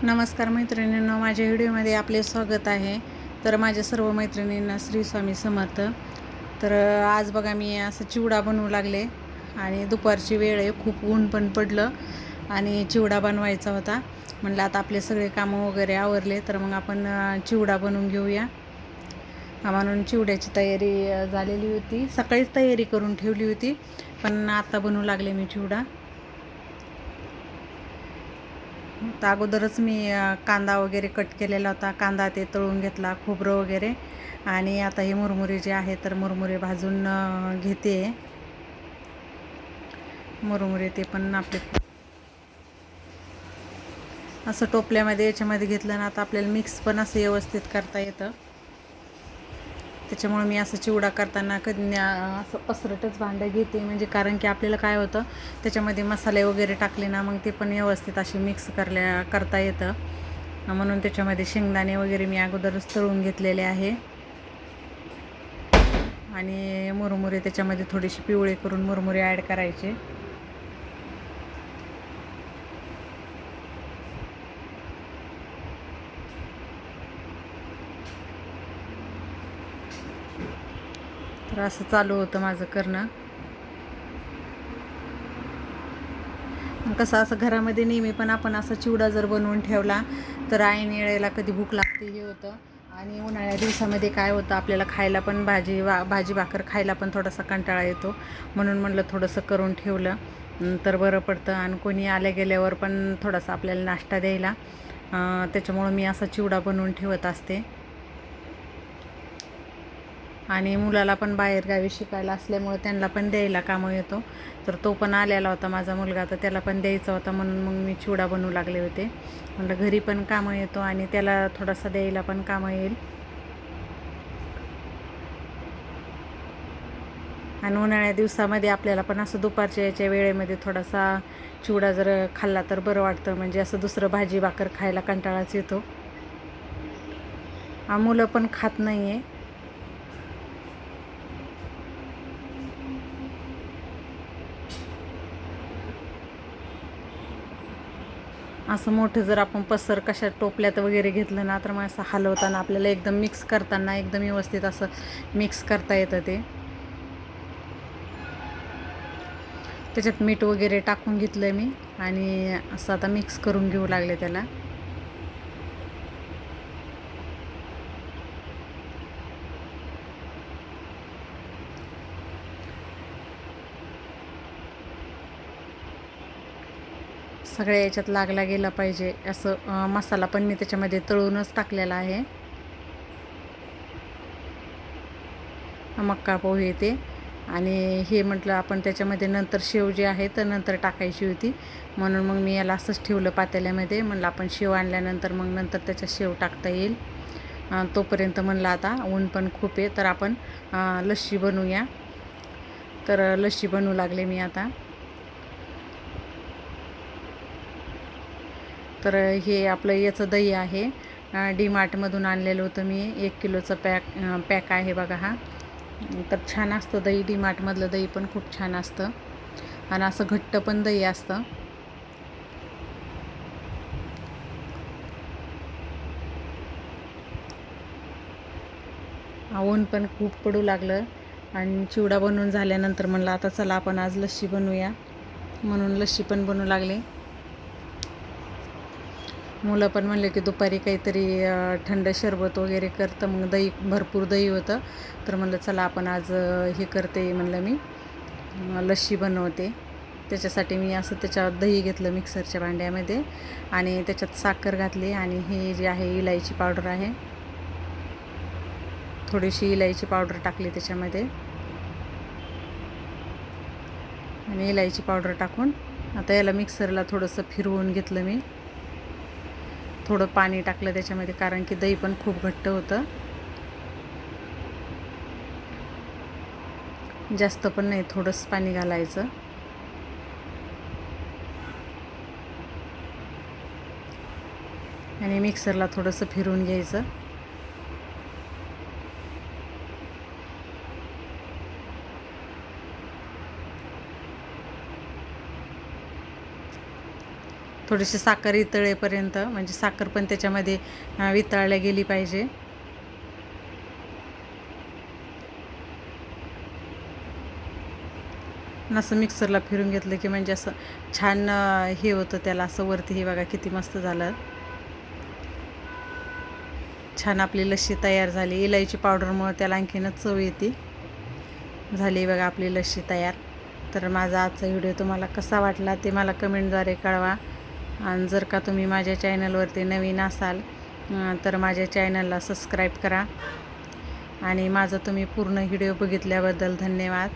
नमस्कार मैत्रिणींनो, माझ्या व्हिडिओमध्ये आपले स्वागत आहे. तर माझ्या सर्व मैत्रिणींना श्री स्वामी समर्थ. तर आज बघा मी असं चिवडा बनवू लागले आणि दुपारची वेळ आहे, खूप ऊन पण पडलं आणि चिवडा बनवायचा होता. म्हणलं आता आपले सगळे कामं वगैरे आवरले तर मग आपण चिवडा बनवून घेऊया. म्हणून चिवड्याची तयारी झालेली होती, सकाळीच तयारी करून ठेवली होती, पण आता बनवू लागले मी चिवडा. तर अगोदरच मी कांदा वगैरे कट केलेला होता, कांदा ते तळून घेतला, खोबरं वगैरे. आणि आता हे मुरमुरे जे आहे तर मुरमुरे भाजून घेते. मुरमुरे ते पण आपले असं टोपल्यामध्ये याच्यामध्ये घेतलं ना, आता आपल्याला मिक्स पण असं व्यवस्थित करता येतं. त्याच्यामुळे मी असं चिवडा करताना कधी असं पसरटच भांडं घेते, म्हणजे कारण की आपल्याला काय होतं, त्याच्यामध्ये मसाले वगैरे टाकले ना, मग ते पण व्यवस्थित असे मिक्स करता येतं. म्हणून त्याच्यामध्ये शेंगदाणे वगैरे मी अगोदरच तळून घेतलेले आहे आणि मुरमुरे त्याच्यामध्ये थोडेसे पिवळे करून मुरमुरे ॲड करायचे. तर असं चालू होतं माझं करणं. कसं असं घरामध्ये नेहमी पण आपण असा चिवडा जर बनवून ठेवला तर ऐन वेळेला कधी भूक लागते हे होतं. आणि उन्हाळ्या दिवसामध्ये काय होतं, आपल्याला खायला पण भाजी भाकर खायला पण थोडासा कंटाळा येतो. म्हणून म्हणलं थोडंसं करून ठेवलं तर बरं पडतं आणि कोणी आल्या गेल्यावर पण थोडासा आपल्याला नाश्ता द्यायला. त्याच्यामुळं मी असा चिवडा बनवून ठेवत असते. आणि मुलाला पण बाहेरगावी शिकायला असल्यामुळे त्यांना पण द्यायला कामं येतो. तर तो पण आलेला होता माझा मुलगा, तर त्याला पण द्यायचा होता, म्हणून मग मी चिवडा बनवू लागले होते. म्हणलं घरी पण कामं येतो आणि त्याला थोडासा द्यायला पण कामं येईल. आणि उन्हाळ्या दिवसामध्ये आपल्याला पण असं दुपारच्या याच्या वेळेमध्ये थोडासा चिवडा जर खाल्ला तर बरं वाटतं, म्हणजे असं दुसरं भाजी भाकर खायला कंटाळाच येतो. मुलं पण खात नाही आहे. असं मोठं जर आपण पसर कशा टोपल्यात वगैरे घेतलं ना, तर मग असं हलवताना आपल्याला एकदम मिक्स करताना एकदम व्यवस्थित असं मिक्स करता येतं. त्याच्यात मीठ वगैरे टाकून घेतलं मी आणि असं आता मिक्स करून घेऊ लागले त्याला. सगळ्या याच्यात लागला गेला पाहिजे असं. मसाला पण मी त्याच्यामध्ये तळूनच टाकलेला आहे, मक्का पोहे ते. आणि हे म्हटलं आपण त्याच्यामध्ये नंतर शेव जे आहे तर नंतर टाकायची होती, म्हणून मग मी याला असंच ठेवलं पातेल्यामध्ये. म्हणलं आपण शेव आणल्यानंतर मग नंतर त्याच्यात शेव टाकता येईल. तोपर्यंत म्हणलं आता ऊन पण खूप आहे, तर आपण लस्सी बनवूया. तर लस्सी बनवू लागले मी आता. तर हे आपलं याचं दही आहे, DMartमधून आणलेलं होतं मी. 1 किलोचं पॅक आहे बघा हा. तर छान असतं दही, DMartमधलं दही पण खूप छान असतं आणि असं घट्ट पण दही असतं. ऊन पण खूप पडू लागलं आणि चिवडा बनवून झाल्यानंतर म्हणलं आता चला आपण आज लस्सी बनवूया, म्हणून लस्सी पण बनवू लागले. मुलं पण म्हणले की दुपारी काहीतरी थंड सरबत वगैरे करतं, मग दही भरपूर दही होतं, तर म्हणलं चला आपण आज हे करते, म्हणलं मी लस्सी बनवते. त्याच्यासाठी मी असं त्याच्यावर दही घेतलं मिक्सरच्या भांड्यामध्ये आणि त्याच्यात साखर घातली आणि हे जे आहे इलायची पावडर आहे, थोडीशी इलायची पावडर टाकली त्याच्यामध्ये. आणि इलायची पावडर टाकून आता याला मिक्सरला थोडंसं फिरवून घेतलं मी. थोडं पाणी टाकलं त्याच्यामध्ये, कारण की दही पण खूप घट्ट होतं. जास्त पण नाही, थोडंसं पाणी घालायचं. आणि मिक्सरला थोडंसं फिरवून घ्यायचं. थोडीशी साखर वितळेपर्यंत, म्हणजे साखर पण त्याच्यामध्ये वितळल्या गेली पाहिजे. असं मिक्सरला फिरून घेतलं की म्हणजे असं छान हे होतं त्याला, असं वरती. हे बघा किती मस्त झालं. छान आपली लस्सी तयार झाली. इलायची पावडरमुळे त्याला आणखीनच चव येते. झाली बघा आपली लस्सी तयार. तर माझा आजचा व्हिडिओ तुम्हाला कसा वाटला ते मला कमेंटद्वारे कळवा. आणि जर का तुम्ही माझ्या चॅनलवरती नवीन असाल तर माझ्या चॅनलला सबस्क्राईब करा. आणि माझा तुम्ही पूर्ण व्हिडिओ बघितल्याबद्दल धन्यवाद.